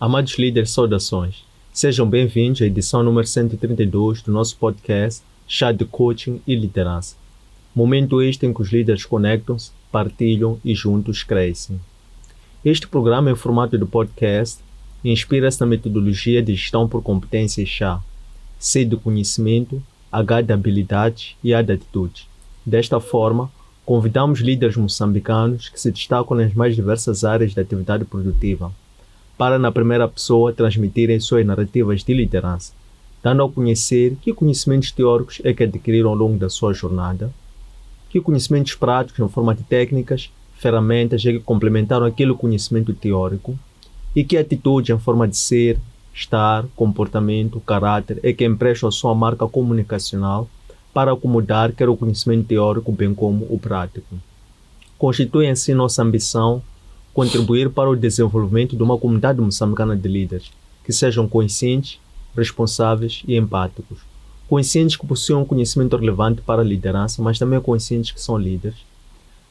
Amados líderes, saudações. Sejam bem-vindos à edição número 132 do nosso podcast Chá de Coaching e Liderança. Momento este em que os líderes conectam-se, partilham e juntos crescem. Este programa em formato de podcast inspira-se na metodologia de gestão por competências chá, C de conhecimento, H de habilidades e A de atitudes. Desta forma, convidamos líderes moçambicanos que se destacam nas mais diversas áreas da atividade produtiva, para na primeira pessoa transmitirem suas narrativas de liderança, dando a conhecer que conhecimentos teóricos é que adquiriram ao longo da sua jornada, que conhecimentos práticos em forma de técnicas, ferramentas é que complementaram aquele conhecimento teórico e que atitudes em forma de ser, estar, comportamento, caráter é que emprestam a sua marca comunicacional para acomodar quer o conhecimento teórico bem como o prático. Constitui assim nossa ambição contribuir para o desenvolvimento de uma comunidade moçambicana de líderes que sejam conscientes, responsáveis e empáticos. Conscientes que possuam conhecimento relevante para a liderança, mas também conscientes que são líderes.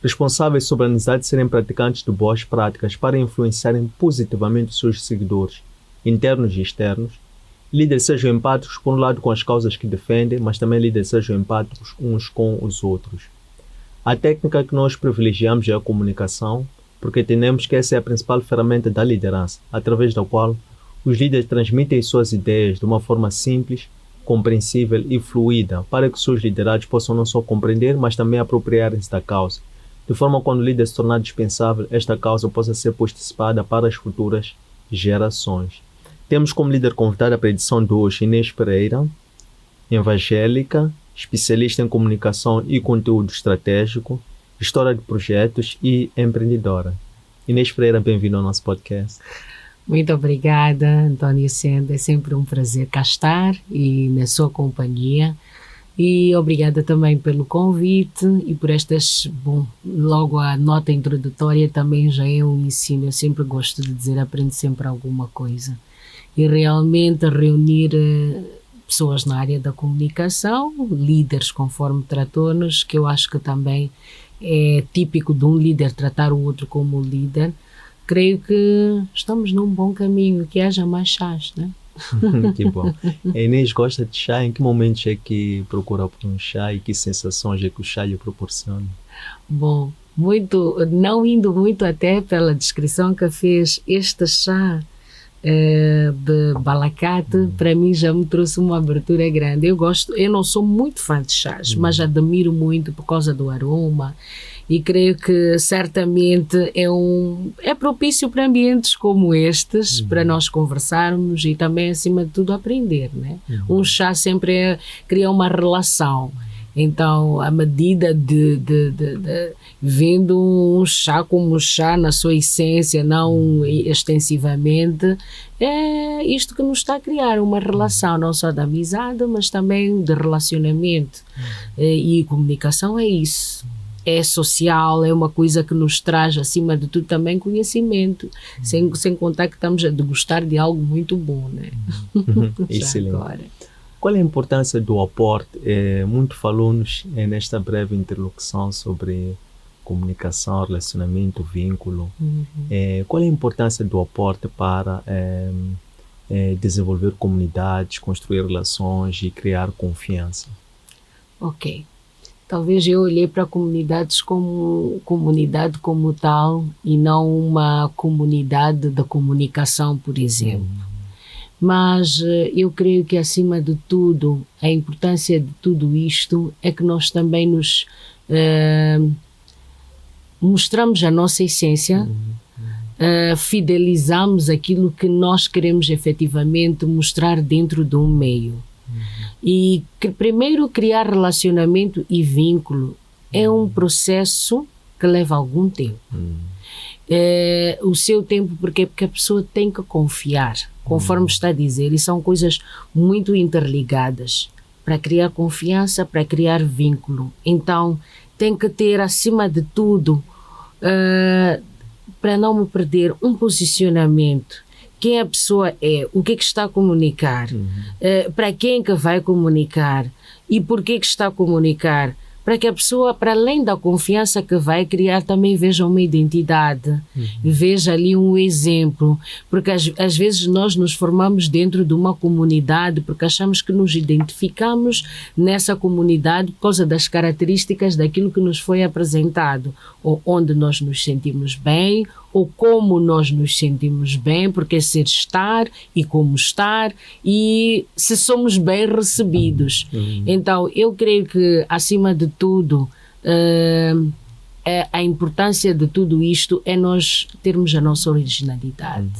Responsáveis sobre a necessidade de serem praticantes de boas práticas para influenciarem positivamente os seus seguidores, internos e externos. Líderes sejam empáticos, por um lado, com as causas que defendem, mas também líderes sejam empáticos uns com os outros. A técnica que nós privilegiamos é a comunicação, porque entendemos que essa é a principal ferramenta da liderança, através da qual os líderes transmitem suas ideias de uma forma simples, compreensível e fluida, para que seus liderados possam não só compreender, mas também apropriarem-se da causa, de forma que quando o líder se tornar dispensável, esta causa possa ser posticipada para as futuras gerações. Temos como líder convidada para a edição de hoje Inês Pereira, evangélica, especialista em comunicação e conteúdo estratégico, gestora de projetos e empreendedora. Inês Pereira, bem-vinda ao nosso podcast. Muito obrigada, António Senda. É sempre um prazer cá estar e na sua companhia. E obrigada também pelo convite e por logo a nota introdutória também já é um ensino. Eu sempre gosto de dizer, aprendo sempre alguma coisa. E realmente reunir pessoas na área da comunicação, líderes conforme tratou-nos, que eu acho que também é típico de um líder tratar o outro como líder. Creio que estamos num bom caminho, que haja mais chás, né? Que bom. A Inês gosta de chá. Em que momentos é que procura por um chá e que sensações é que o chá lhe proporciona? Bom, não indo muito até pela descrição que fez, este chá de balacate, para mim já me trouxe uma abertura grande. Eu não sou muito fã de chás, mas admiro muito por causa do aroma e creio que certamente é propício para ambientes como estes, para nós conversarmos e também, acima de tudo, aprender, né? Um chá sempre cria uma relação. Então, à medida de vendo um chá como chá na sua essência, não extensivamente, é isto que nos está a criar uma relação, não só de amizade, mas também de relacionamento. E comunicação é isso. É social, é uma coisa que nos traz, acima de tudo, também conhecimento, sem contar que estamos a degustar de algo muito bom, né? Excelente. Agora. Qual é a importância do aporte? Muito falou-nos nesta breve interlocução sobre comunicação, relacionamento, vínculo. Qual é a importância do aporte para desenvolver comunidades, construir relações e criar confiança? Ok. Talvez eu olhei para comunidades como comunidade como tal e não uma comunidade da comunicação, por exemplo. Mas eu creio que, acima de tudo, a importância de tudo isto é que nós também nos mostramos a nossa essência, fidelizamos aquilo que nós queremos efetivamente mostrar dentro de um meio. E primeiro, criar relacionamento e vínculo é um processo que leva algum tempo. O seu tempo, porque a pessoa tem que confiar, conforme está a dizer, e são coisas muito interligadas. Para criar confiança, para criar vínculo. Então, tem que ter, acima de tudo, para não me perder, um posicionamento. Quem a pessoa é, o que está a comunicar, para quem que vai comunicar e por que está a comunicar. para que a pessoa, para além da confiança que vai criar, também veja uma identidade, veja ali um exemplo, porque às vezes nós nos formamos dentro de uma comunidade porque achamos que nos identificamos nessa comunidade por causa das características daquilo que nos foi apresentado, ou onde nós nos sentimos bem, ou como nós nos sentimos bem, porque é ser estar e como estar, e se somos bem recebidos. Então, eu creio que, acima de tudo, a importância de tudo isto é nós termos a nossa originalidade,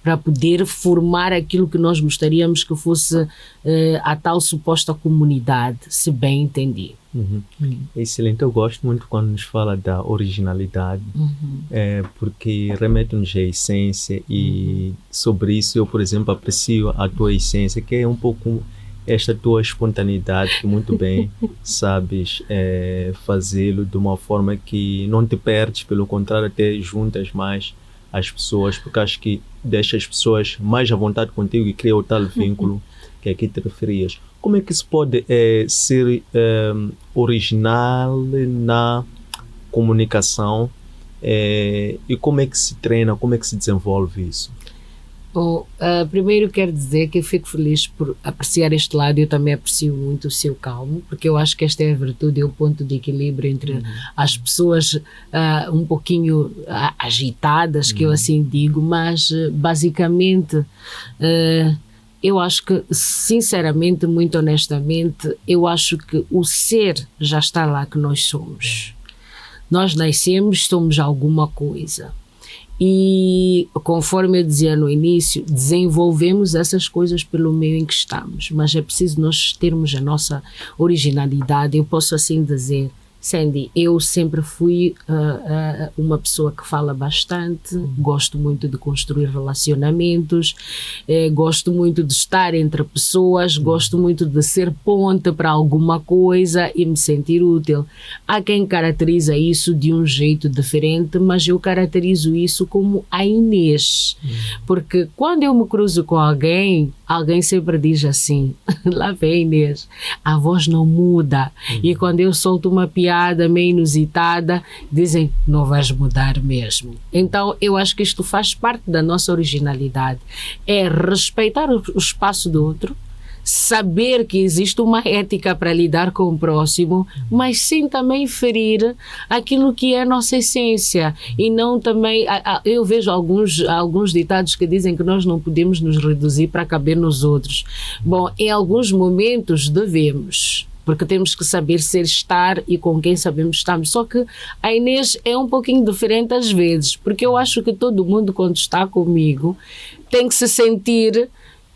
para poder formar aquilo que nós gostaríamos que fosse a tal suposta comunidade, se bem entendi. Excelente, eu gosto muito quando nos fala da originalidade, porque remete-nos à essência, e sobre isso eu, por exemplo, aprecio a tua essência, que é um pouco esta tua espontaneidade, que muito bem sabes fazê-lo de uma forma que não te perdes, pelo contrário, até juntas mais as pessoas, porque acho que deixa as pessoas mais à vontade contigo e cria o tal vínculo que aqui te referias. Como é que se pode ser original na comunicação, e como é que se treina, como é que se desenvolve isso? Bom, primeiro quero dizer que eu fico feliz por apreciar este lado. Eu também aprecio muito o seu calmo, porque eu acho que esta é a virtude, é o ponto de equilíbrio entre as pessoas um pouquinho agitadas, que eu assim digo, mas basicamente eu acho que, sinceramente, muito honestamente, eu acho que o ser já está lá, que nós somos. Nós nascemos, somos alguma coisa. E, conforme eu dizia no início, desenvolvemos essas coisas pelo meio em que estamos, mas é preciso nós termos a nossa originalidade. Eu posso assim dizer, Sandy, eu sempre fui uma pessoa que fala bastante, gosto muito de construir relacionamentos, gosto muito de estar entre pessoas, gosto muito de ser ponte para alguma coisa e me sentir útil. Há quem caracteriza isso de um jeito diferente, mas eu caracterizo isso como a Inês, porque quando eu me cruzo com alguém sempre diz assim, lá vem Inês, a voz não muda, e quando eu solto uma piada meio inusitada, dizem, não vais mudar mesmo. Então eu acho que isto faz parte da nossa originalidade, é respeitar o espaço do outro, saber que existe uma ética para lidar com o próximo, mas sem também ferir aquilo que é a nossa essência. E não também, eu vejo alguns ditados que dizem que nós não podemos nos reduzir para caber nos outros. Bom, em alguns momentos devemos, porque temos que saber ser, estar e com quem sabemos estar. Só que a Inês é um pouquinho diferente às vezes, porque eu acho que todo mundo, quando está comigo, tem que se sentir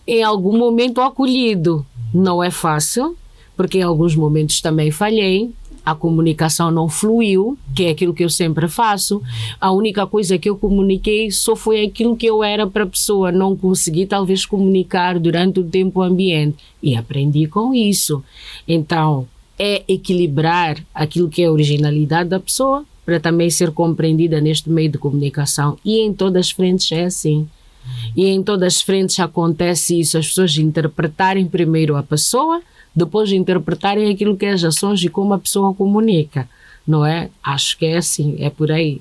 em algum momento acolhido. Não é fácil, porque em alguns momentos também falhei, a comunicação não fluiu, que é aquilo que eu sempre faço. A única coisa que eu comuniquei só foi aquilo que eu era para a pessoa, não consegui talvez comunicar durante o tempo ambiente, e aprendi com isso. Então, é equilibrar aquilo que é a originalidade da pessoa para também ser compreendida neste meio de comunicação, e em todas as frentes é assim. E em todas as frentes acontece isso, as pessoas interpretarem primeiro a pessoa, depois de interpretarem aquilo que é as ações e como a pessoa comunica, não é? Acho que é assim, é por aí.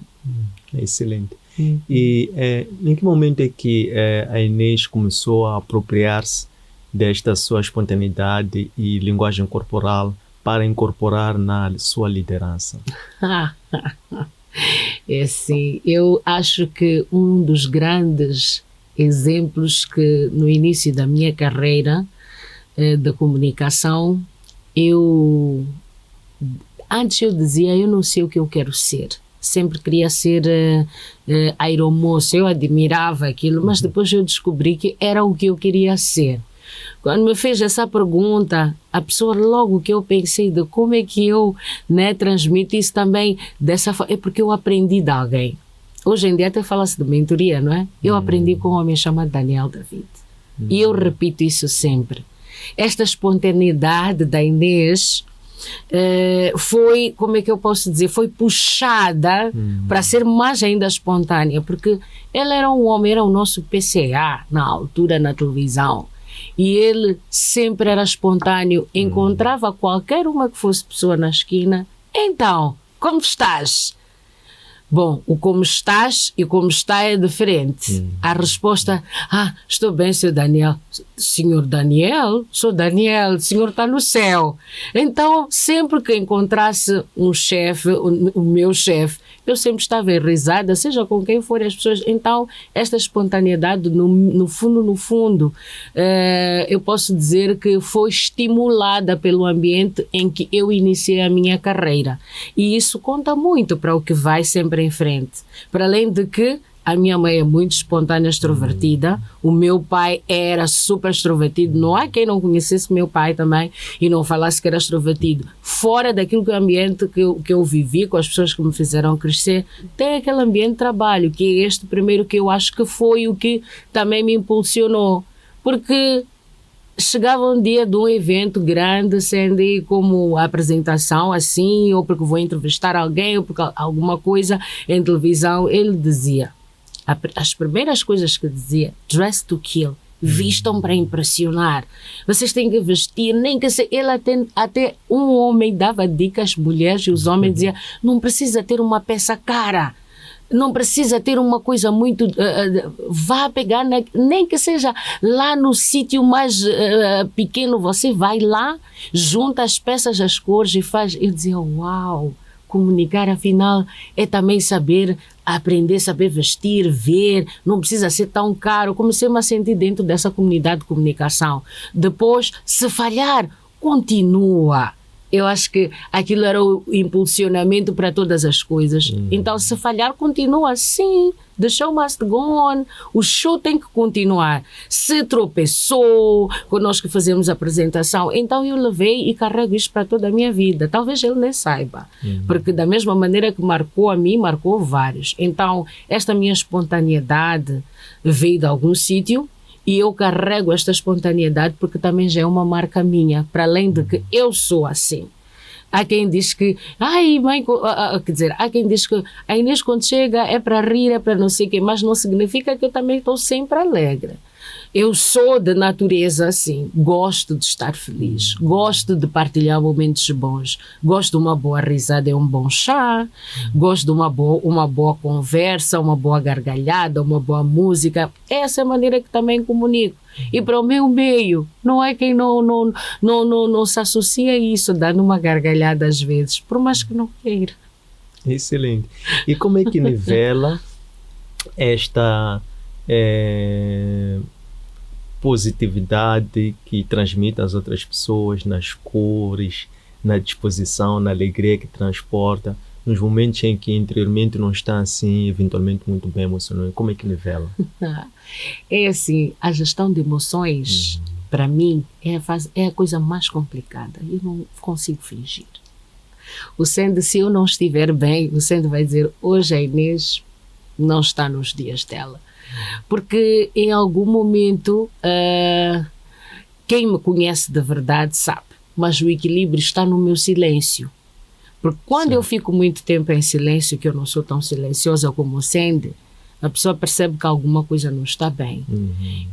Excelente. E em que momento é que a Inês começou a apropriar-se desta sua espontaneidade e linguagem corporal para incorporar na sua liderança? É assim, eu acho que um dos grandes exemplos que no início da minha carreira de comunicação, antes eu dizia, eu não sei o que eu quero ser. Sempre queria ser aeromoça, eu admirava aquilo, mas depois eu descobri que era o que eu queria ser. Quando me fez essa pergunta, a pessoa logo que eu pensei de como é que eu transmito isso também dessa forma, é porque eu aprendi de alguém. Hoje em dia até fala-se de mentoria, não é? Eu aprendi com um homem chamado Daniel David. E eu repito isso sempre. Esta espontaneidade da Inês foi, como é que eu posso dizer, foi puxada para ser mais ainda espontânea, porque ele era um homem, era o nosso PCA na altura na televisão. E ele sempre era espontâneo, encontrava qualquer uma que fosse pessoa na esquina, Então, como estás? Bom, o como estás e como está é diferente. A resposta, estou bem, Sr. Daniel. Senhor Daniel? Sou Daniel, o senhor está no céu. Então, sempre que encontrasse um chefe, o meu chefe, eu sempre estava em risada, seja com quem for as pessoas. Então, esta espontaneidade, no fundo, eu posso dizer que foi estimulada pelo ambiente em que eu iniciei a minha carreira. E isso conta muito para o que vai sempre em frente. Para além de que a minha mãe é muito espontânea, extrovertida. O meu pai era super extrovertido. Não há quem não conhecesse meu pai também e não falasse que era extrovertido. Fora daquilo que o ambiente que eu vivi, com as pessoas que me fizeram crescer, tem aquele ambiente de trabalho, que é este primeiro, que eu acho que foi o que também me impulsionou. Porque chegava um dia de um evento grande, sendo como a apresentação assim, ou porque vou entrevistar alguém, ou porque alguma coisa em televisão, ele dizia, as primeiras coisas que dizia, dress to kill, vistam para impressionar, vocês têm que vestir, nem que se ele até um homem dava dicas às mulheres e os homens diziam, não precisa ter uma peça cara, não precisa ter uma coisa muito... vá pegar, nem que seja lá no sítio mais pequeno, você vai lá, junta as peças, as cores e faz. Eu dizia, uau, comunicar afinal é também saber aprender, saber vestir, ver, não precisa ser tão caro. Comecei-me a sentir dentro dessa comunidade de comunicação. Depois, se falhar, continua. Eu acho que aquilo era o impulsionamento para todas as coisas. Então, se falhar, continua assim. The show must go on. O show tem que continuar. Se tropeçou, conosco fazemos a apresentação, então eu levei e carrego isto para toda a minha vida. Talvez ele nem saiba. Porque da mesma maneira que marcou a mim, marcou vários. Então, esta minha espontaneidade veio de algum sítio. E eu carrego esta espontaneidade porque também já é uma marca minha, para além de que eu sou assim. Há quem diz que, mãe, quer dizer, há quem diz que a Inês quando chega é para rir, é para não sei o quê, mas não significa que eu também estou sempre alegre. Eu sou de natureza assim, gosto de estar feliz, gosto de partilhar momentos bons, gosto de uma boa risada e um bom chá, gosto de uma boa conversa, uma boa gargalhada, uma boa música. Essa é a maneira que também comunico. E para o meu meio, não é quem não se associa a isso, dando uma gargalhada às vezes, por mais que não queira. Excelente. E como é que nivela esta positividade que transmite às outras pessoas nas cores, na disposição, na alegria que transporta, nos momentos em que interiormente não está assim, eventualmente muito bem emocionado? Como é que nivela? É assim, a gestão de emoções, para mim, é a coisa mais complicada. Eu não consigo fingir. O Sandy, se eu não estiver bem, o Sandy vai dizer, hoje a Inês não está nos dias dela. Porque em algum momento, quem me conhece de verdade sabe, mas o equilíbrio está no meu silêncio. Porque quando eu fico muito tempo em silêncio, que eu não sou tão silenciosa como o Sandy, a pessoa percebe que alguma coisa não está bem.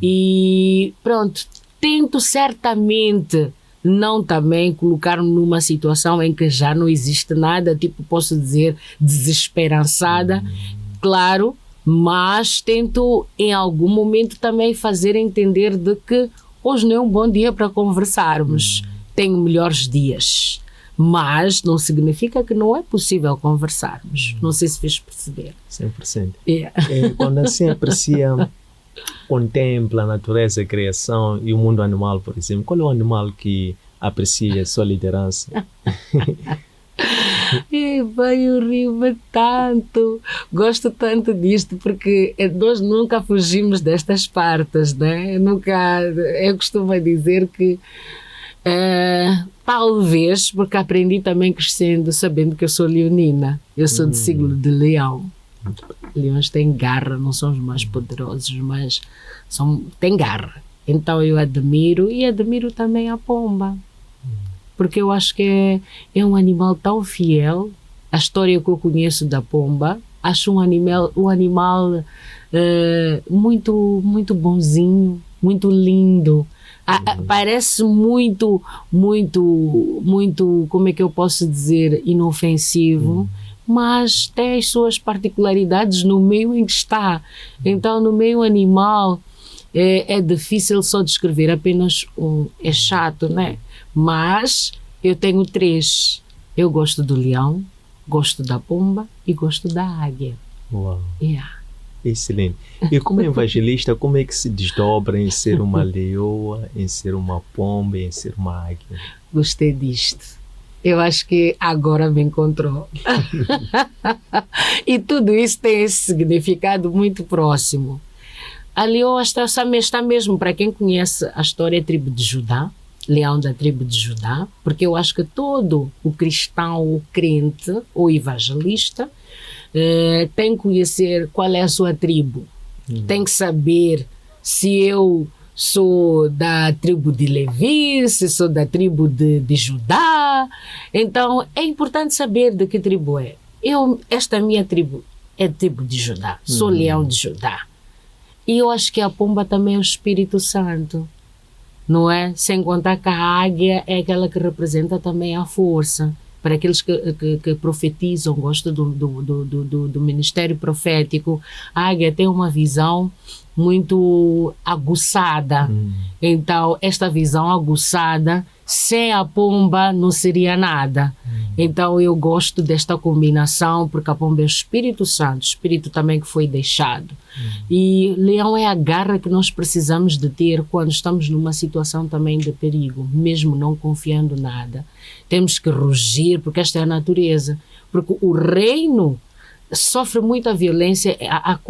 E pronto, tento certamente não também colocar-me numa situação em que já não existe nada, tipo, posso dizer, desesperançada, claro, mas tento em algum momento também fazer entender de que hoje não é um bom dia para conversarmos, tenho melhores dias, mas não significa que não é possível conversarmos. Não sei se fez perceber. 100%. Quando assim aprecia, contempla a natureza, a criação e o mundo animal, por exemplo, qual é o animal que aprecia a sua liderança? Eu rio-me tanto, gosto tanto disto, porque nós nunca fugimos destas partes, né? Eu costumo dizer que talvez, porque aprendi também crescendo, sabendo que eu sou leonina, eu sou de signo de leão. Leões têm garra, não são os mais poderosos, mas têm garra. Então eu admiro também a pomba. Porque eu acho que é um animal tão fiel. A história que eu conheço da pomba, acho um animal muito, muito bonzinho, muito lindo. Parece muito, como é que eu posso dizer, inofensivo, mas tem as suas particularidades no meio em que está. Então, no meio animal, é difícil só descrever apenas um. É chato, né? Mas eu tenho 3. Eu gosto do leão, gosto da pomba e gosto da águia. Uau. Yeah. Excelente. E como evangelista, como é que se desdobra em ser uma leoa, em ser uma pomba, em ser uma águia? Gostei disto. Eu acho que agora me encontrou. E tudo isso tem esse significado muito próximo. A leoa está mesmo, para quem conhece a história da tribo de Judá, leão da tribo de Judá, porque eu acho que todo o cristão, o crente, ou evangelista, tem que conhecer qual é a sua tribo. Tem que saber se eu sou da tribo de Levi, se sou da tribo de Judá. Então, é importante saber de que tribo é. Esta minha tribo é tribo de Judá, sou leão de Judá. E eu acho que a pomba também é o Espírito Santo, não é? Sem contar que a águia é aquela que representa também a força. Para aqueles que profetizam, gostam do ministério profético, a águia tem uma visão muito aguçada. Então, esta visão aguçada, sem a pomba, não seria nada. Então, eu gosto desta combinação, porque a pomba é o Espírito Santo, o Espírito também que foi deixado. E leão é a garra que nós precisamos de ter quando estamos numa situação também de perigo, mesmo não confiando nada. Temos que rugir, porque esta é a natureza. Porque o reino sofre muita violência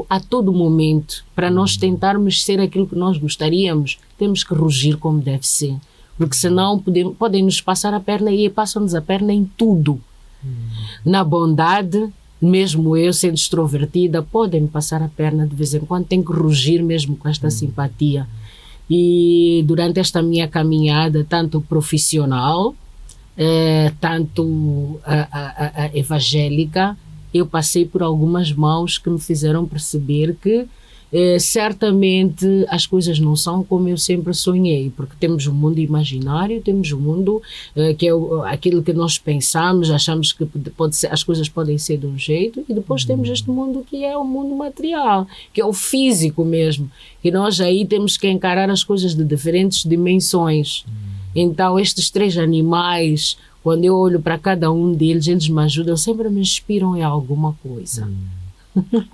a todo momento. Para nós tentarmos ser aquilo que nós gostaríamos, temos que rugir como deve ser. Porque senão podem nos passar a perna e passam-nos a perna em tudo. Na bondade, mesmo eu sendo extrovertida, podem me passar a perna de vez em quando, tenho que rugir mesmo com esta simpatia. E durante esta minha caminhada, tanto profissional, tanto a evangélica, eu passei por algumas mãos que me fizeram perceber que certamente as coisas não são como eu sempre sonhei, porque temos um mundo imaginário, temos um mundo que é aquilo que nós pensamos, achamos que pode ser, as coisas podem ser de um jeito, e depois temos este mundo que é o mundo material, que é o físico mesmo, que nós aí temos que encarar as coisas de diferentes dimensões. Então estes 3 animais, quando eu olho para cada um deles, eles me ajudam, sempre me inspiram em alguma coisa.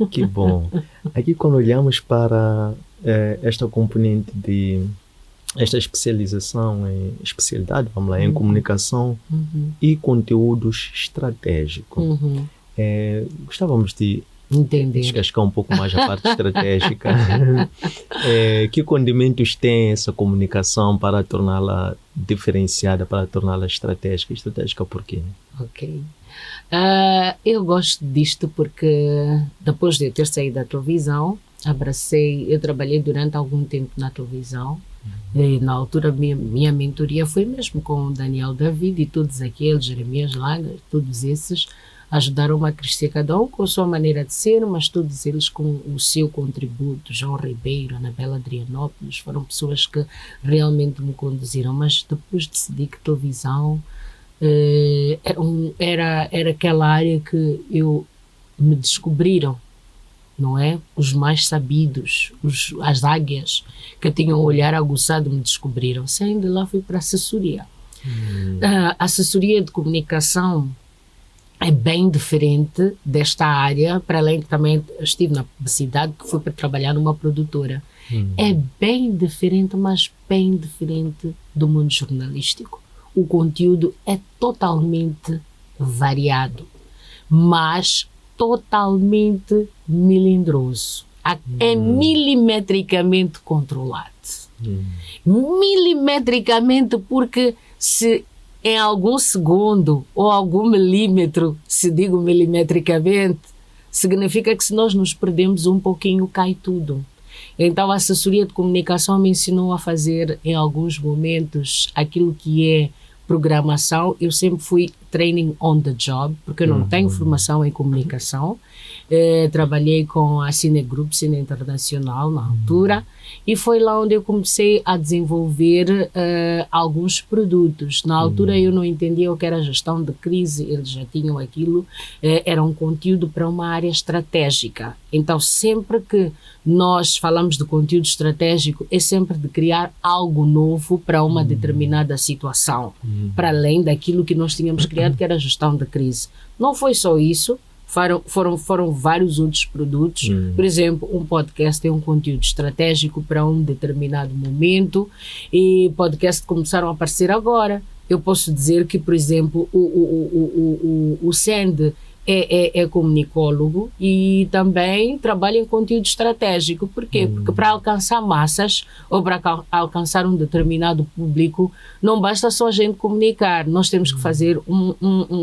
Que bom. Aqui quando olhamos para esta componente esta especialização especialidade, vamos lá, em comunicação e conteúdos estratégicos, gostávamos de entender, descascar um pouco mais a parte estratégica. Que condimentos tem essa comunicação para torná-la diferenciada, para torná-la estratégica? Estratégica por quê? Ok. Eu gosto disto porque depois de eu ter saído da televisão, eu trabalhei durante algum tempo na televisão, e na altura minha mentoria foi mesmo com o Daniel David e todos aqueles, Jeremias Lager, todos esses ajudaram-me a crescer, cada um com a sua maneira de ser, mas todos eles com o seu contributo. João Ribeiro, Anabela Adrianópolis, foram pessoas que realmente me conduziram, mas depois decidi que televisão era aquela área que me descobriram, não é? Os mais sabidos, as águias que tinham o olhar aguçado me descobriram. Saindo de lá fui para a assessoria. A assessoria de comunicação é bem diferente desta área, para além que também estive na publicidade, que fui para trabalhar numa produtora. É bem diferente, mas bem diferente do mundo jornalístico. O conteúdo é totalmente variado, mas totalmente melindroso. É milimetricamente controlado. Milimetricamente, porque se em algum segundo ou algum milímetro, se digo milimetricamente, significa que se nós nos perdemos um pouquinho, cai tudo. Então a assessoria de comunicação me ensinou a fazer em alguns momentos aquilo que é programação. Eu sempre fui training on the job, porque eu não tenho formação em comunicação. Trabalhei com a Cine Group, Cine Internacional na altura, e foi lá onde eu comecei a desenvolver alguns produtos. Na altura eu não entendia o que era gestão de crise, eles já tinham aquilo, era um conteúdo para uma área estratégica. Então sempre que nós falamos de conteúdo estratégico, é sempre de criar algo novo para uma determinada situação, para além daquilo que nós tínhamos criado, que era a gestão de crise. Não foi só isso, foram vários outros produtos. Por exemplo, um podcast é um conteúdo estratégico para um determinado momento, e podcasts começaram a aparecer agora. Eu posso dizer que, por exemplo, o Send é comunicólogo e também trabalha em conteúdo estratégico. Por quê? Porque para alcançar massas ou para alcançar um determinado público, não basta só a gente comunicar. Nós temos que fazer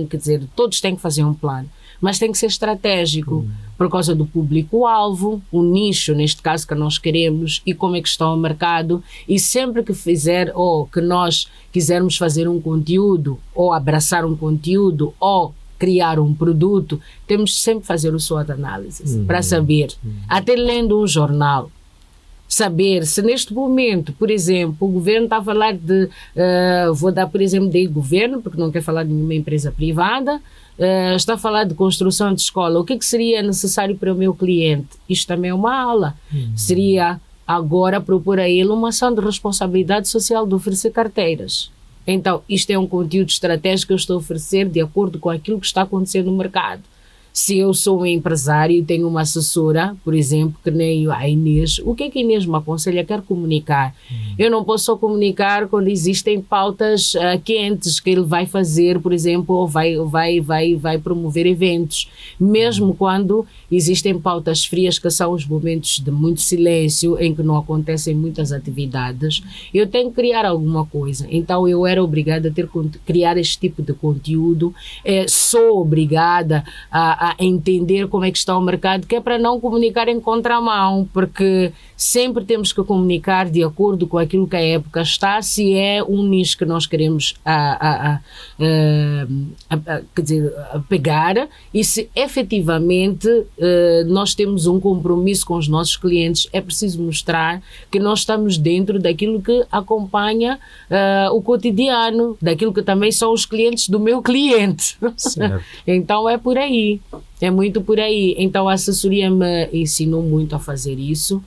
quer dizer, todos têm que fazer um plano, mas tem que ser estratégico por causa do público-alvo, o nicho, neste caso, que nós queremos e como é que está o mercado. E sempre que que nós quisermos fazer um conteúdo ou abraçar um conteúdo ou criar um produto, temos que sempre fazer o SWOT análise para saber, até lendo um jornal, saber se neste momento, por exemplo, o governo está a falar de, vou dar por exemplo de governo, porque não quer falar de nenhuma empresa privada, está a falar de construção de escola, o que seria necessário para o meu cliente? Isto também é uma aula. Seria agora propor a ele uma ação de responsabilidade social de oferecer carteiras. Então, isto é um conteúdo estratégico que eu estou a oferecer de acordo com aquilo que está acontecendo no mercado. Se eu sou um empresário e tenho uma assessora, por exemplo, que nem a Inês, o que é que a Inês me aconselha? Quer comunicar. Eu não posso só comunicar quando existem pautas quentes que ele vai fazer, por exemplo, ou vai promover eventos. Mesmo quando existem pautas frias, que são os momentos de muito silêncio, em que não acontecem muitas atividades, eu tenho que criar alguma coisa. Então eu era obrigada a criar este tipo de conteúdo, sou obrigada a entender como é que está o mercado, que é para não comunicar em contramão, porque sempre temos que comunicar de acordo com aquilo que a época está, se é um nicho que nós queremos quer dizer, pegar, e se efetivamente nós temos um compromisso com os nossos clientes, é preciso mostrar que nós estamos dentro daquilo que acompanha o cotidiano, daquilo que também são os clientes do meu cliente. Então é por aí. É muito por aí. Então a assessoria me ensinou muito a fazer isso,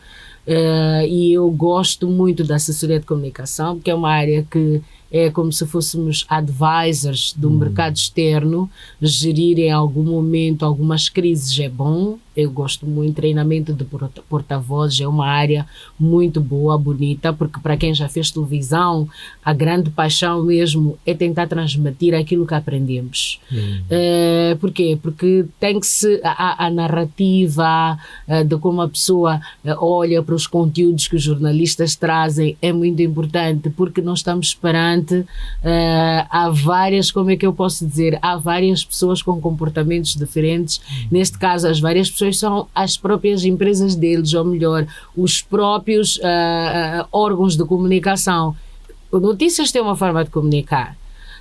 e eu gosto muito da assessoria de comunicação, porque é uma área que é como se fôssemos advisors do mercado externo. Gerir em algum momento algumas crises é bom. Eu gosto muito. Treinamento de porta-vozes é uma área muito boa, bonita, porque para quem já fez televisão, a grande paixão mesmo é tentar transmitir aquilo que aprendemos. Por quê? Porque tem que se a narrativa de como a pessoa olha para os conteúdos que os jornalistas trazem é muito importante, porque nós estamos perante há várias, como é que eu posso dizer, há várias pessoas com comportamentos diferentes. Neste caso, as várias pessoas são as próprias empresas deles, ou melhor, os próprios órgãos de comunicação. O Notícias tem uma forma de comunicar,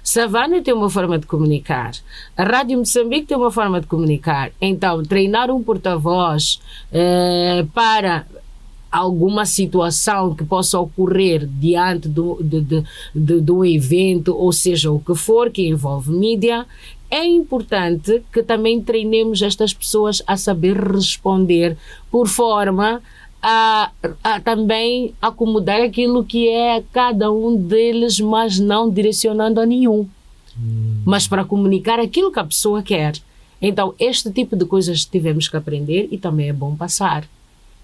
Savana tem uma forma de comunicar, a Rádio Moçambique tem uma forma de comunicar. Então, treinar um porta-voz para alguma situação que possa ocorrer diante do evento, ou seja, o que for que envolve mídia, é importante que também treinemos estas pessoas a saber responder, por forma a também acomodar aquilo que é cada um deles, mas não direcionando a nenhum, mas para comunicar aquilo que a pessoa quer. Então, este tipo de coisas tivemos que aprender, e também é bom passar.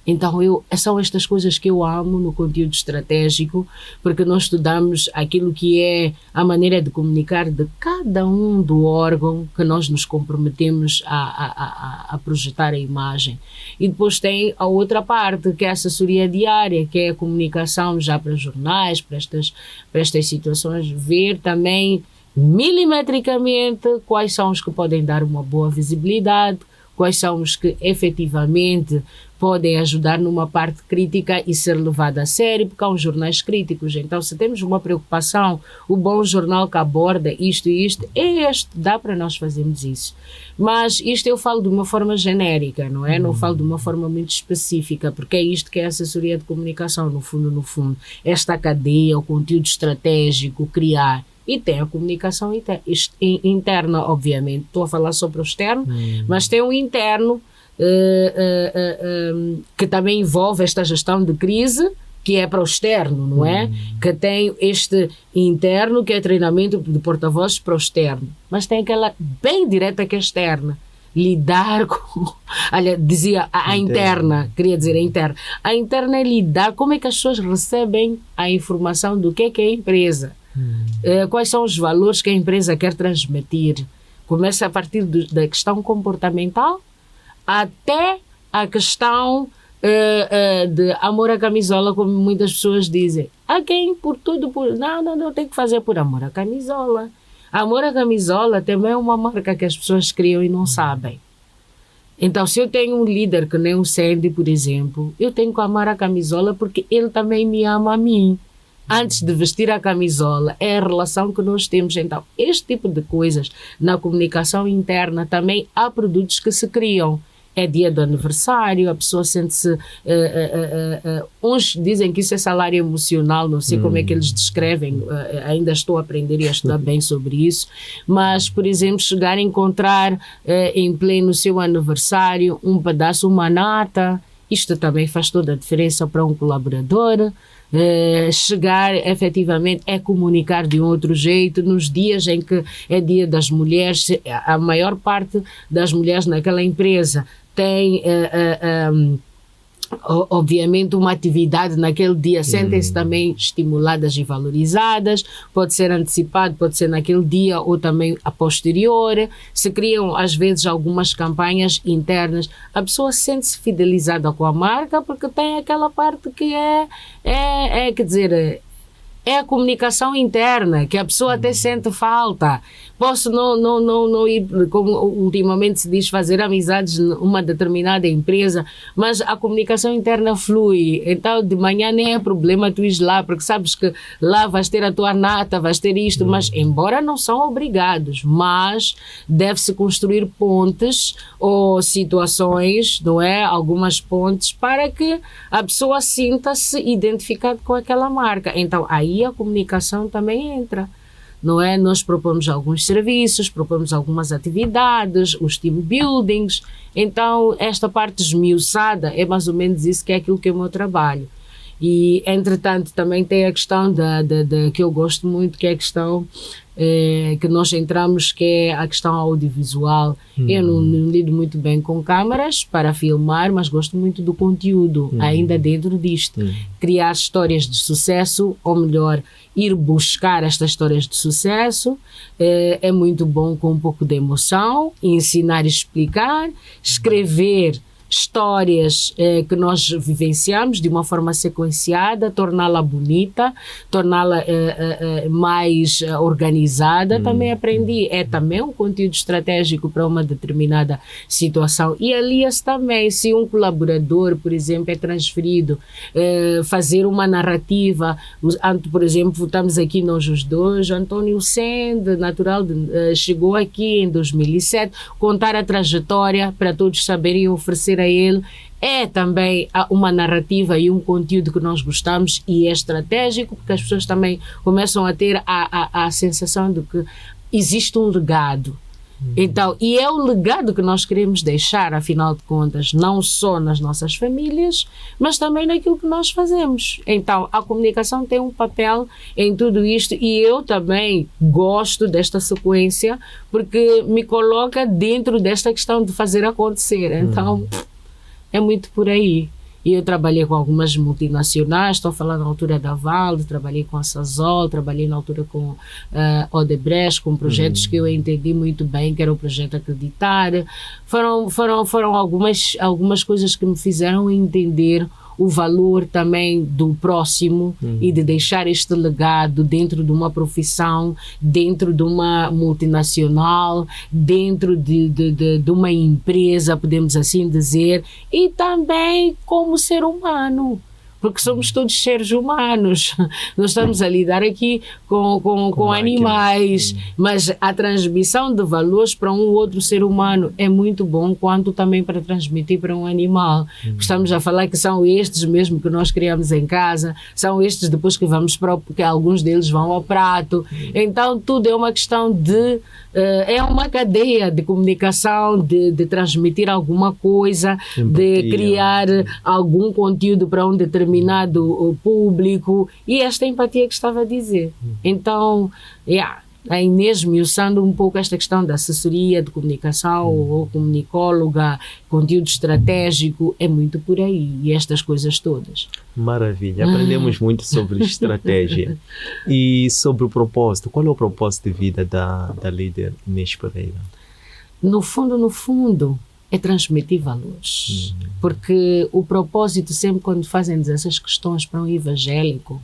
Então, são estas coisas que eu amo no conteúdo estratégico, porque nós estudamos aquilo que é a maneira de comunicar de cada um do órgão que nós nos comprometemos a projetar a imagem. E depois tem a outra parte, que é a assessoria diária, que é a comunicação já para jornais, para estas situações, ver também milimetricamente quais são os que podem dar uma boa visibilidade, quais são os que efetivamente podem ajudar numa parte crítica e ser levado a sério, porque há uns jornais críticos. Então, se temos uma preocupação, o bom jornal que aborda isto e isto, é este, dá para nós fazermos isso. Mas isto eu falo de uma forma genérica, não é? Não falo de uma forma muito específica, porque é isto que é a assessoria de comunicação, no fundo. Esta cadeia, o conteúdo estratégico, criar. E tem a comunicação interna, obviamente. Estou a falar sobre o externo, mas tem o interno, que também envolve esta gestão de crise, que é para o externo, não é? Que tem este interno, que é treinamento de porta-vozes para o externo. Mas tem aquela bem direta que é externa. Lidar com... Olha, dizia a interna, queria dizer a interna. A interna é lidar, como é que as pessoas recebem a informação do que é a empresa. Quais são os valores que a empresa quer transmitir. Começa a partir da questão comportamental até a questão de amor à camisola, como muitas pessoas dizem. Há quem por tudo, não, tem que fazer por amor à camisola. Amor à camisola também é uma marca que as pessoas criam e não sabem. Então, se eu tenho um líder que nem o Sandy, por exemplo, eu tenho que amar a camisola porque ele também me ama a mim. Antes de vestir a camisola, é a relação que nós temos. Então, este tipo de coisas na comunicação interna também há produtos que se criam. É dia do aniversário, a pessoa sente-se... uns dizem que isso é salário emocional, não sei como é que eles descrevem, ainda estou a aprender e a estudar bem sobre isso, mas, por exemplo, chegar a encontrar em pleno seu aniversário um pedaço, uma nata, isto também faz toda a diferença para um colaborador. Chegar efetivamente é comunicar de um outro jeito nos dias em que é dia das mulheres. A maior parte das mulheres naquela empresa tem obviamente uma atividade naquele dia, sentem-se também estimuladas e valorizadas, pode ser antecipado, pode ser naquele dia ou também a posterior. Se criam às vezes algumas campanhas internas, a pessoa sente-se fidelizada com a marca porque tem aquela parte que quer dizer, é a comunicação interna, que a pessoa até sente falta. Posso não ir, como ultimamente se diz, fazer amizades numa determinada empresa, mas a comunicação interna flui. Então, de manhã nem é problema tu ir lá, porque sabes que lá vais ter a tua nata, vais ter isto, mas embora não são obrigados, mas deve-se construir pontes ou situações, não é? Algumas pontes para que a pessoa sinta-se identificada com aquela marca. Então, aí a comunicação também entra. Não é? Nós propomos alguns serviços, propomos algumas atividades, os team buildings. Então, esta parte esmiuçada é mais ou menos isso que é aquilo que é o meu trabalho. E, entretanto, também tem a questão que eu gosto muito, que é a questão que nós entramos, que é a questão audiovisual. Eu não lido muito bem com câmaras para filmar, mas gosto muito do conteúdo, ainda dentro disto. Criar histórias de sucesso, ou melhor, ir buscar estas histórias de sucesso, é muito bom com um pouco de emoção, ensinar e explicar, escrever histórias que nós vivenciamos de uma forma sequenciada, torná-la bonita, torná-la mais organizada. Também aprendi, é também um conteúdo estratégico para uma determinada situação. E alia-se também, se um colaborador, por exemplo, é transferido, fazer uma narrativa, por exemplo, estamos aqui nós os dois, António Sende, natural, chegou aqui em 2007, contar a trajetória para todos saberem oferecer a ele, é também uma narrativa e um conteúdo que nós gostamos e é estratégico, porque as pessoas também começam a ter a sensação de que existe um legado. Então, e é o legado que nós queremos deixar, afinal de contas, não só nas nossas famílias, mas também naquilo que nós fazemos. Então, a comunicação tem um papel em tudo isto e eu também gosto desta sequência porque me coloca dentro desta questão de fazer acontecer. Então, é muito por aí. E eu trabalhei com algumas multinacionais, estou a falar na altura da Valde, trabalhei com a Sazol, trabalhei na altura com Odebrecht, com projetos que eu entendi muito bem, que era o projeto Acreditar. Foram algumas coisas que me fizeram entender o valor também do próximo e de deixar este legado dentro de uma profissão, dentro de uma multinacional, dentro de uma empresa, podemos assim dizer, e também como ser humano. Porque somos todos seres humanos. Nós estamos a lidar aqui com animais, mas a transmissão de valores para um outro ser humano é muito bom, quanto também para transmitir para um animal. Estamos a falar que são estes mesmo que nós criamos em casa, são estes depois que vamos porque alguns deles vão ao prato. Então tudo é uma questão de é uma cadeia de comunicação, de transmitir alguma coisa, empatia, de criar algum conteúdo para um determinado público, e esta empatia que estava a dizer. Então, a Inês, esmiuçando um pouco esta questão da assessoria de comunicação ou comunicóloga, conteúdo estratégico, é muito por aí, e estas coisas todas. Maravilha, aprendemos muito sobre estratégia e sobre o propósito. Qual é o propósito de vida da líder Inês Pereira? No fundo, é transmitir valores. Porque o propósito, sempre quando fazem essas questões para um evangélico,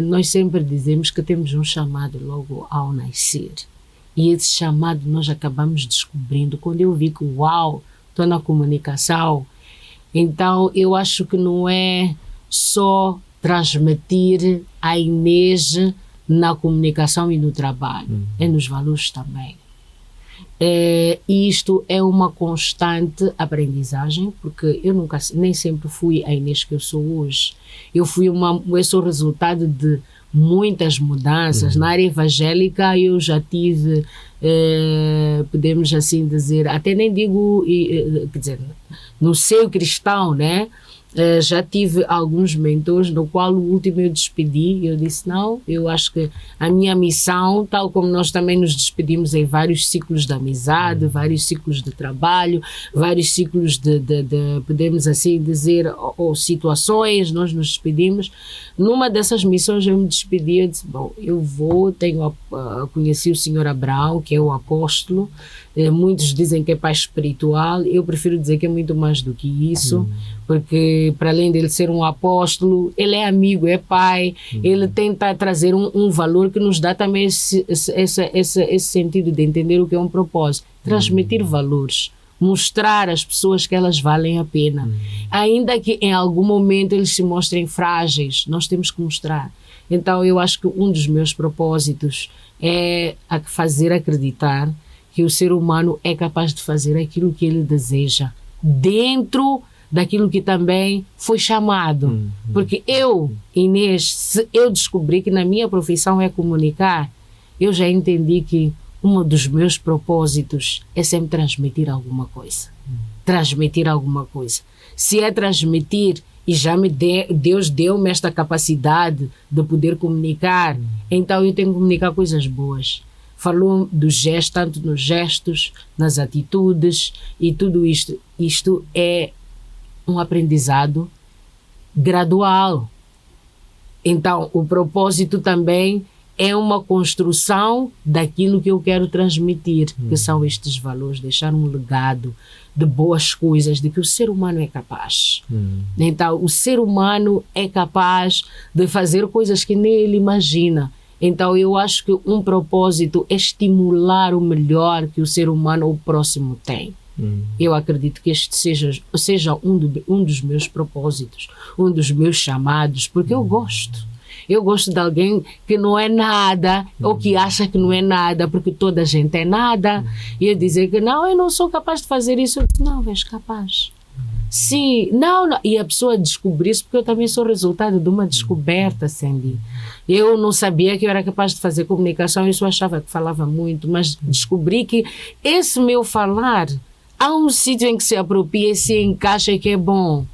nós sempre dizemos que temos um chamado logo ao nascer. E esse chamado nós acabamos descobrindo quando eu vi que, uau, estou na comunicação. Então, eu acho que não é só transmitir a Inês na comunicação e no trabalho, é nos valores também. Isto é uma constante aprendizagem, porque eu nem sempre fui a Inês que eu sou hoje. Eu sou resultado de muitas mudanças. Na área evangélica eu já tive, podemos assim dizer, até nem digo, quer dizer, no seio cristão, né? Já tive alguns mentores, no qual o último eu despedi. Eu disse, não, eu acho que a minha missão, tal como nós também nos despedimos em vários ciclos de amizade, vários ciclos de trabalho, vários ciclos de podemos assim dizer, ou situações, nós nos despedimos. Numa dessas missões eu me despedi, eu disse, bom, conheci o Senhor Abraão, que é o apóstolo. Muitos dizem que é pai espiritual, eu prefiro dizer que é muito mais do que isso, porque para além dele ser um apóstolo, ele é amigo, é pai, ele tenta trazer um valor que nos dá também esse sentido de entender o que é um propósito, transmitir valores, mostrar às pessoas que elas valem a pena, ainda que em algum momento eles se mostrem frágeis, nós temos que mostrar. Então eu acho que um dos meus propósitos é fazer acreditar que o ser humano é capaz de fazer aquilo que ele deseja, dentro daquilo que também foi chamado. Porque eu, Inês, se eu descobri que na minha profissão é comunicar, eu já entendi que um dos meus propósitos é sempre transmitir alguma coisa. Transmitir alguma coisa. Se é transmitir, e Deus deu-me esta capacidade de poder comunicar, então eu tenho que comunicar coisas boas. Falou dos gestos, tanto nos gestos, nas atitudes e tudo isto. Isto é um aprendizado gradual. Então, o propósito também é uma construção daquilo que eu quero transmitir, que são estes valores, deixar um legado de boas coisas, de que o ser humano é capaz. Então, o ser humano é capaz de fazer coisas que nem ele imagina. Então, eu acho que um propósito é estimular o melhor que o ser humano ou o próximo tem. Eu acredito que este seja um dos meus propósitos, um dos meus chamados, porque eu gosto. Eu gosto de alguém que não é nada, ou que acha que não é nada, porque toda a gente é nada. E eu dizer que não, eu não sou capaz de fazer isso. Eu digo, não, és capaz. Sim, não. E a pessoa descobriu isso, porque eu também sou resultado de uma descoberta, Sandy. Eu não sabia que eu era capaz de fazer comunicação, eu só achava que falava muito, mas descobri que esse meu falar, há um sítio em que se apropria e se encaixa e que é bom.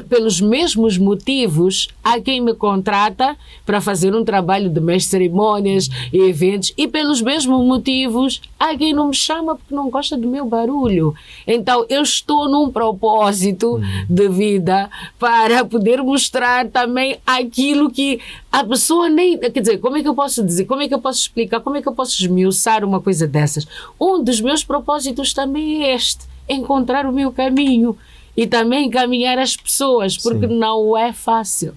Pelos mesmos motivos, há quem me contrata para fazer um trabalho de mestre de cerimônias e eventos, e pelos mesmos motivos, há quem não me chama porque não gosta do meu barulho. Então, eu estou num propósito de vida para poder mostrar também aquilo que a pessoa nem... Quer dizer, como é que eu posso dizer? Como é que eu posso explicar? Como é que eu posso esmiuçar uma coisa dessas? Um dos meus propósitos também é este, encontrar o meu caminho. e também encaminhar as pessoas, porque Sim. não é fácil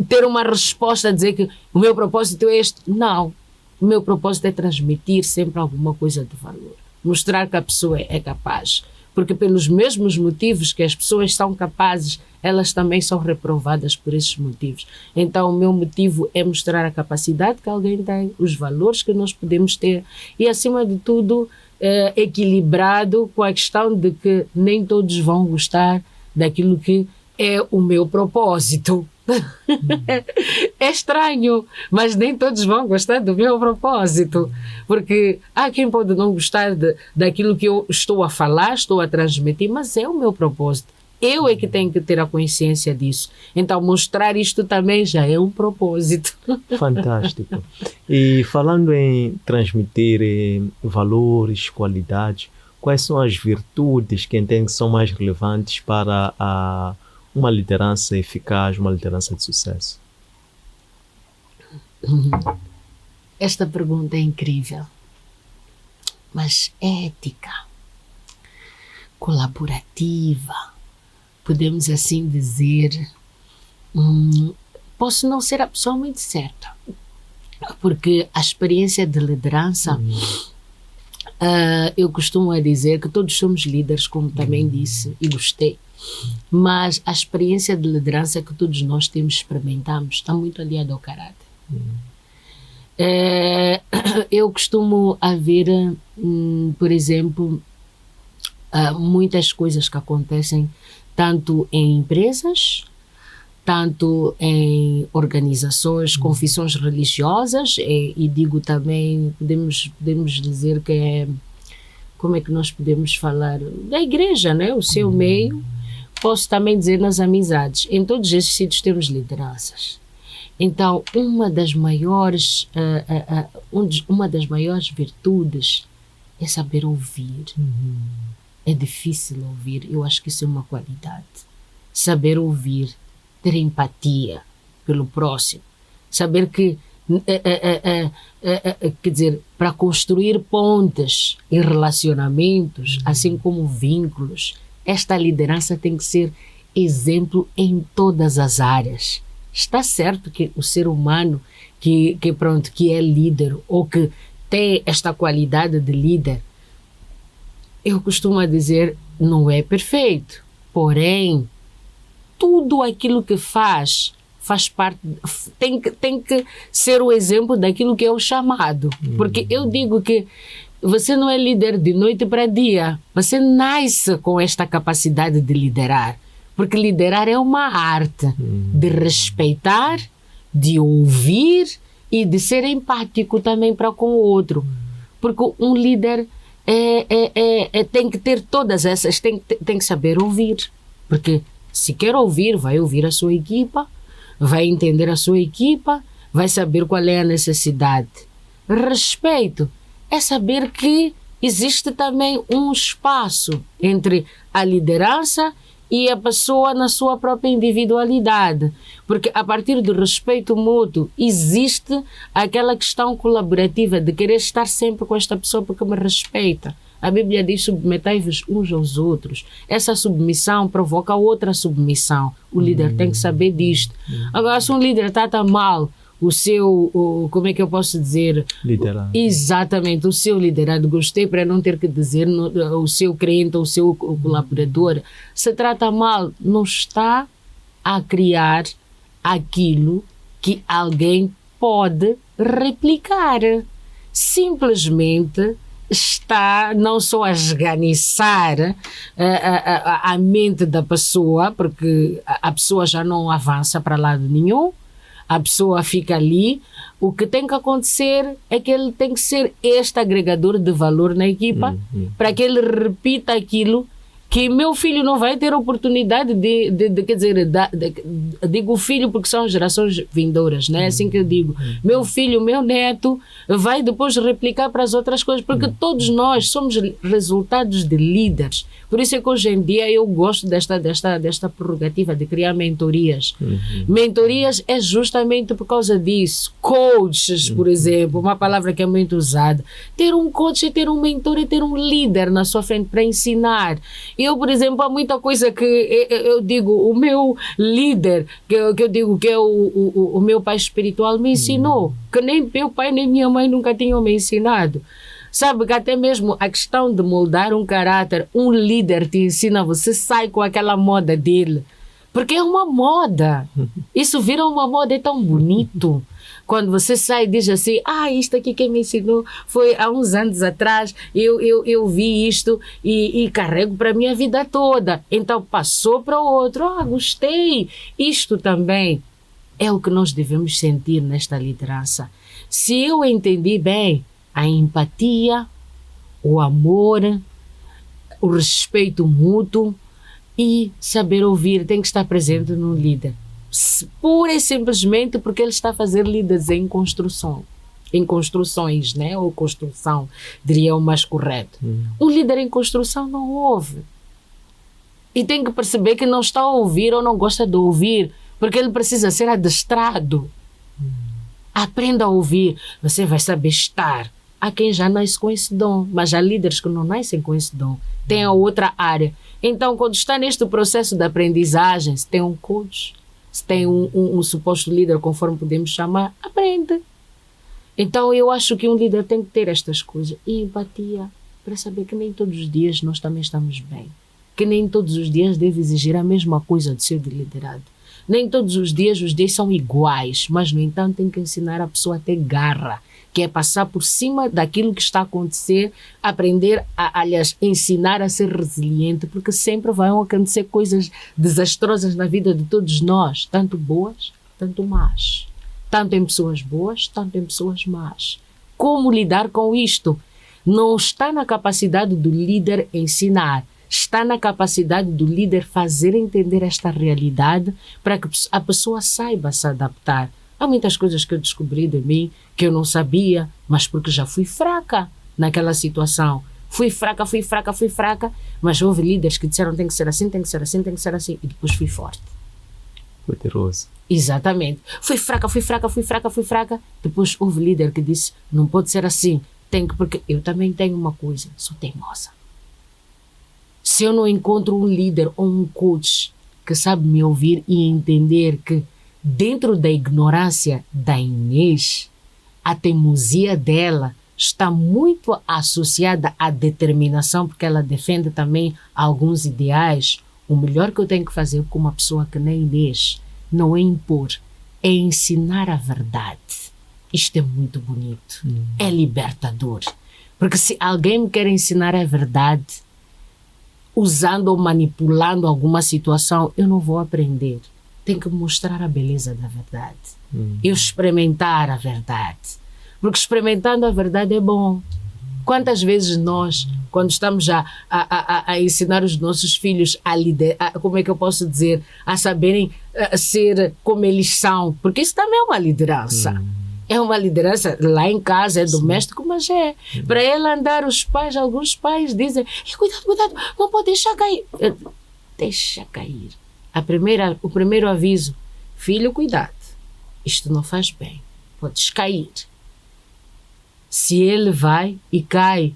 ter uma resposta a dizer que o meu propósito é este. Não, o meu propósito é transmitir sempre alguma coisa de valor, mostrar que a pessoa é capaz, porque pelos mesmos motivos que as pessoas são capazes, elas também são reprovadas por esses motivos. Então, o meu motivo é mostrar a capacidade que alguém tem, os valores que nós podemos ter e, acima de tudo, equilibrado com a questão de que nem todos vão gostar daquilo que é o meu propósito. É estranho, mas nem todos vão gostar do meu propósito, porque há quem pode não gostar daquilo que eu estou a falar, estou a transmitir, mas é o meu propósito. Eu é que tenho que ter a consciência disso. Então, mostrar isto também já é um propósito. Fantástico. E falando em transmitir valores, qualidades, quais são as virtudes que entende que são mais relevantes para uma liderança eficaz, uma liderança de sucesso? Esta pergunta é incrível. Mas ética, colaborativa, podemos assim dizer, posso não ser a pessoa muito certa, porque a experiência de liderança, eu costumo dizer que todos somos líderes, como também disse e gostei, mas a experiência de liderança que todos nós experimentamos está muito aliada ao caráter. Eu costumo haver, por exemplo, muitas coisas que acontecem tanto em empresas, tanto em organizações, confissões religiosas, e digo também, podemos dizer que é, como é que nós podemos falar, da igreja, né? O seu meio, posso também dizer nas amizades. Em todos esses sítios temos lideranças. Então, uma das maiores virtudes é saber ouvir. É difícil ouvir, eu acho que isso é uma qualidade. Saber ouvir, ter empatia pelo próximo, saber que, quer dizer, para construir pontes e relacionamentos, assim como vínculos, esta liderança tem que ser exemplo em todas as áreas. Está certo que o ser humano que é líder ou que tem esta qualidade de líder, eu costumo dizer, não é perfeito, porém, tudo aquilo que faz parte, tem que ser o exemplo daquilo que é o chamado. Porque eu digo que você não é líder de noite para dia, você nasce com esta capacidade de liderar, porque liderar é uma arte de respeitar, de ouvir e de ser empático também para com o outro, porque um líder tem que ter todas essas, tem que saber ouvir, porque se quer ouvir, vai ouvir a sua equipa, vai entender a sua equipa, vai saber qual é a necessidade. Respeito é saber que existe também um espaço entre a liderança e a pessoa na sua própria individualidade, porque a partir do respeito mútuo existe aquela questão colaborativa de querer estar sempre com esta pessoa porque me respeita. A Bíblia diz: submetai-vos uns aos outros. Essa submissão provoca outra submissão. O líder tem que saber disto. Agora, se um líder trata mal o seu, como é que eu posso dizer? Liderado. Exatamente, o seu liderado, gostei para não ter que dizer o seu cliente ou o seu colaborador, se trata mal, não está a criar aquilo que alguém pode replicar. Simplesmente está não só a esganiçar a mente da pessoa, porque a pessoa já não avança para lado nenhum, a pessoa fica ali. O que tem que acontecer é que ele tem que ser este agregador de valor na equipa, para que ele repita aquilo que meu filho não vai ter oportunidade quer dizer, digo filho porque são gerações vindouras, né? Assim que eu digo, meu filho, meu neto vai depois replicar para as outras coisas, porque todos nós somos resultados de líderes. Por isso é que hoje em dia eu gosto desta prerrogativa de criar mentorias. Mentorias é justamente por causa disso. Coaches, por exemplo, uma palavra que é muito usada. Ter um coach é ter um mentor, é ter um líder na sua frente para ensinar. Eu, por exemplo, há muita coisa que eu digo, o meu líder, que eu digo que é o meu pai espiritual, me ensinou, que nem meu pai nem minha mãe nunca tinham me ensinado. Sabe que até mesmo a questão de moldar um caráter, um líder te ensina, você sai com aquela moda dele. Porque é uma moda. Isso vira uma moda, é tão bonito. Quando você sai e diz assim, isto aqui quem me ensinou foi há uns anos atrás, eu vi isto e carrego para a minha vida toda. Então passou para o outro, gostei. Isto também é o que nós devemos sentir nesta liderança. Se eu entendi bem, a empatia, o amor, o respeito mútuo e saber ouvir tem que estar presente no líder. Pura e simplesmente porque ele está a fazer líderes em construção. Em construções, né? Ou construção, diria o mais correto. Um líder em construção não ouve. E tem que perceber que não está a ouvir ou não gosta de ouvir, porque ele precisa ser adestrado. Aprenda a ouvir, você vai saber estar. Há quem já nasce com esse dom, mas há líderes que não nascem com esse dom. Tem a outra área. Então, quando está neste processo de aprendizagem, se tem um coach, se tem um suposto líder, conforme podemos chamar, aprende. Então, eu acho que um líder tem que ter estas coisas. E empatia, para saber que nem todos os dias nós também estamos bem. Que nem todos os dias deve exigir a mesma coisa do seu liderado. Nem todos os dias são iguais, mas, no entanto, tem que ensinar a pessoa a ter garra, que é passar por cima daquilo que está a acontecer, aprender, aliás, ensinar a ser resiliente, porque sempre vão acontecer coisas desastrosas na vida de todos nós, tanto boas, tanto más. Tanto em pessoas boas, tanto em pessoas más. Como lidar com isto? Não está na capacidade do líder ensinar, está na capacidade do líder fazer entender esta realidade para que a pessoa saiba se adaptar. Há muitas coisas que eu descobri de mim que eu não sabia, mas porque já fui fraca naquela situação. Fui fraca, mas houve líderes que disseram tem que ser assim, tem que ser assim, tem que ser assim. E depois fui forte. Poderoso. Exatamente. Fui fraca. Depois houve líder que disse, não pode ser assim. Porque eu também tenho uma coisa, sou teimosa. Se eu não encontro um líder ou um coach que sabe me ouvir e entender que dentro da ignorância da Inês, a teimosia dela está muito associada à determinação, porque ela defende também alguns ideais. O melhor que eu tenho que fazer com uma pessoa que nem Inês não é impor, é ensinar a verdade. Isto é muito bonito, é libertador. Porque se alguém me quer ensinar a verdade, usando ou manipulando alguma situação, eu não vou aprender. Tem que mostrar a beleza da verdade. Eu experimentar a verdade. Porque experimentando a verdade é bom. Quantas vezes nós, quando estamos a ensinar os nossos filhos a liderar, como é que eu posso dizer, a saberem ser como eles são, porque isso também é uma liderança. É uma liderança lá em casa, é doméstico, mas é. Para ela andar, alguns pais dizem, cuidado, não pode deixar cair. Deixa cair. O primeiro aviso, filho, cuidado, isto não faz bem, podes cair. Se ele vai e cai,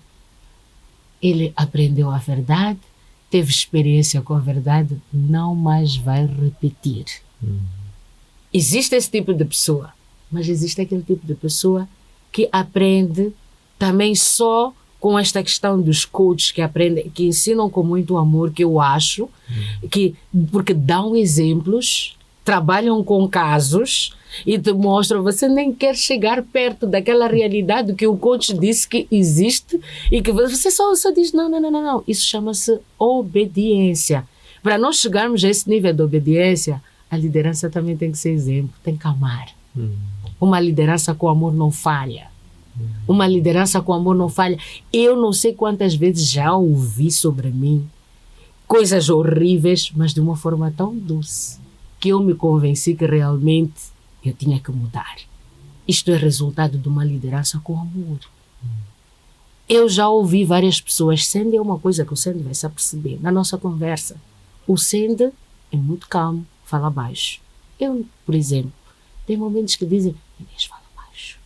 ele aprendeu a verdade, teve experiência com a verdade, não mais vai repetir. Existe esse tipo de pessoa, mas existe aquele tipo de pessoa que aprende também só com esta questão dos coaches que aprendem, que ensinam com muito amor, que eu acho, porque dão exemplos, trabalham com casos e te mostram, você nem quer chegar perto daquela realidade que o coach disse que existe e que você só diz, não. Isso chama-se obediência. Para nós chegarmos a esse nível de obediência, a liderança também tem que ser exemplo, tem que amar. Uma liderança com amor não falha. Uma liderança com amor não falha. Eu não sei quantas vezes já ouvi sobre mim coisas horríveis, mas de uma forma tão doce, que eu me convenci que realmente eu tinha que mudar. Isto é resultado de uma liderança com amor. Eu já ouvi várias pessoas, Sandy é uma coisa que o Sandy vai se aperceber na nossa conversa. O Sandy é muito calmo, fala baixo. Eu, por exemplo, tem momentos que dizem, Inês, fala baixo.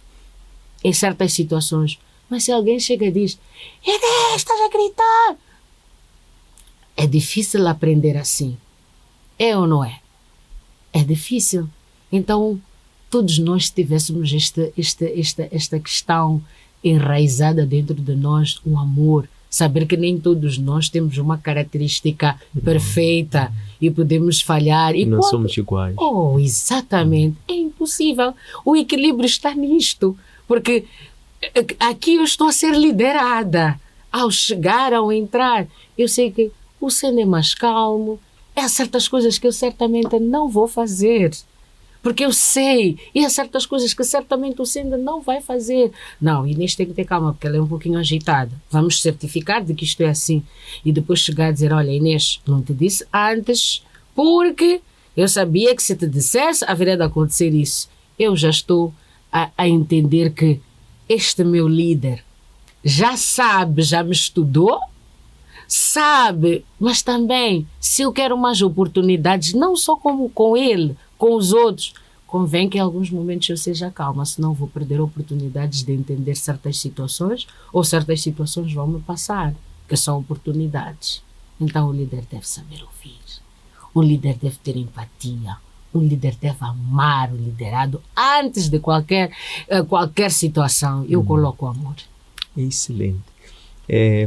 Em certas situações. Mas se alguém chega e diz, Inês, estás a gritar. É difícil aprender assim. É ou não é? É difícil. Então, todos nós tivéssemos esta questão enraizada dentro de nós, o amor. Saber que nem todos nós temos uma característica perfeita e podemos falhar. E não somos iguais. Oh, exatamente. É impossível. O equilíbrio está nisto. Porque aqui eu estou a ser liderada. Ao chegar, ao entrar, eu sei que o Sendo é mais calmo. Há certas coisas que eu certamente não vou fazer. Porque eu sei, e há certas coisas que certamente o Sendo não vai fazer. Não, Inês tem que ter calma, porque ela é um pouquinho agitada. Vamos certificar de que isto é assim. E depois chegar a dizer, olha Inês, não te disse antes, porque eu sabia que se te dissesse, haveria de acontecer isso. Eu já estou a entender que este meu líder já sabe, já me estudou, sabe, mas também, se eu quero mais oportunidades, não só como com ele, com os outros, convém que em alguns momentos eu seja calma, senão vou perder oportunidades de entender certas situações, ou certas situações vão me passar, que são oportunidades. Então o líder deve saber ouvir, o líder deve ter empatia, o líder deve amar o liderado antes de qualquer situação. Eu coloco o amor. Excelente.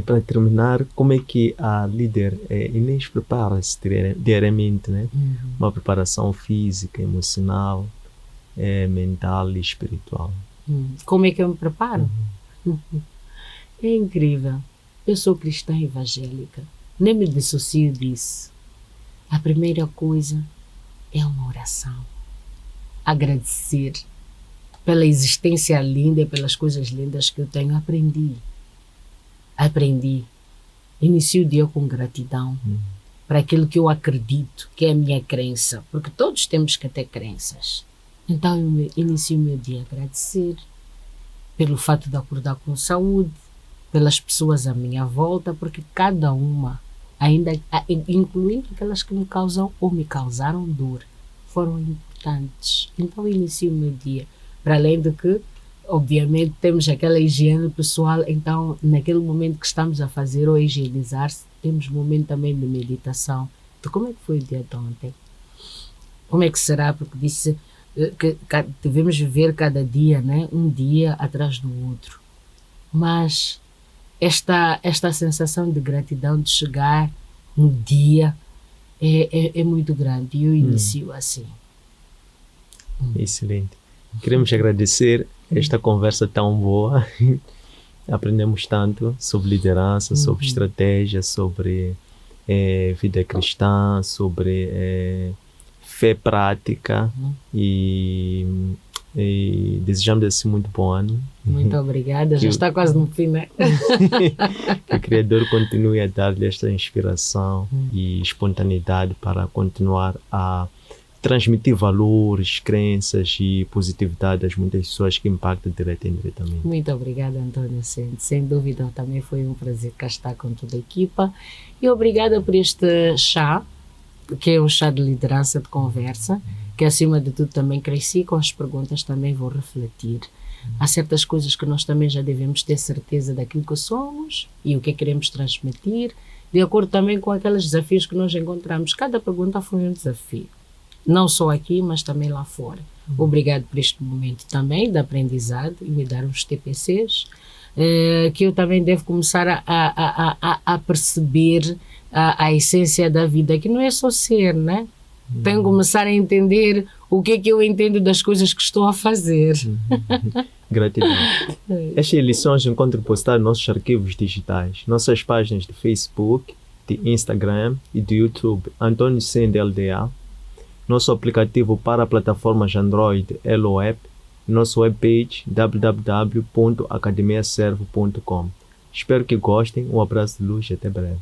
Para terminar, como é que a líder Inês prepara-se diariamente, né? Uma preparação física, emocional, mental e espiritual. Como é que eu me preparo? É incrível. Eu sou cristã evangélica. Nem me dissocio disso. A primeira coisa é uma oração. Agradecer pela existência linda e pelas coisas lindas que eu tenho. Aprendi. Inicio o dia com gratidão para aquilo que eu acredito, que é a minha crença. Porque todos temos que ter crenças. Então eu inicio o meu dia a agradecer pelo fato de acordar com saúde, pelas pessoas à minha volta, porque cada uma, ainda incluindo aquelas que me causam ou me causaram dor, foram importantes. Então eu inicio o meu dia. Para além de que, obviamente, temos aquela higiene pessoal, então naquele momento que estamos a fazer ou a higienizar-se, temos momento também de meditação. De como é que foi o dia de ontem? Como é que será? Porque disse que devemos viver cada dia, né? Um dia atrás do outro. Mas esta sensação de gratidão de chegar um dia é muito grande e eu inicio assim. Excelente. Queremos agradecer esta conversa tão boa. Aprendemos tanto sobre liderança, sobre estratégia, sobre vida cristã, sobre fé prática e desejamos assim muito bom ano. Muito obrigada, já está quase no fim, né? Que o Criador continue a dar-lhe esta inspiração e espontaneidade para continuar a transmitir valores, crenças e positividade às muitas pessoas que impactam direto e indiretamente. Muito obrigada, Antônio. Sem dúvida, também foi um prazer cá estar com toda a equipa. E obrigada por este chá, que é um chá de liderança, de conversa, que acima de tudo também cresci com as perguntas, também vou refletir. Há certas coisas que nós também já devemos ter certeza daquilo que somos e o que queremos transmitir, de acordo também com aqueles desafios que nós encontramos. Cada pergunta foi um desafio. Não só aqui, mas também lá fora. Obrigado por este momento também de aprendizado e me dar uns TPCs, que eu também devo começar a perceber a essência da vida, que não é só ser, né? Tenho que começar a entender o que é que eu entendo das coisas que estou a fazer. Gratidão. Estas lições encontram postadas nos nossos arquivos digitais, nossas páginas de Facebook, de Instagram e de YouTube, Antônio Sendo LDA, nosso aplicativo para plataformas Android, Elo App, nosso webpage www.academiaservo.com. Espero que gostem. Um abraço de luz e até breve.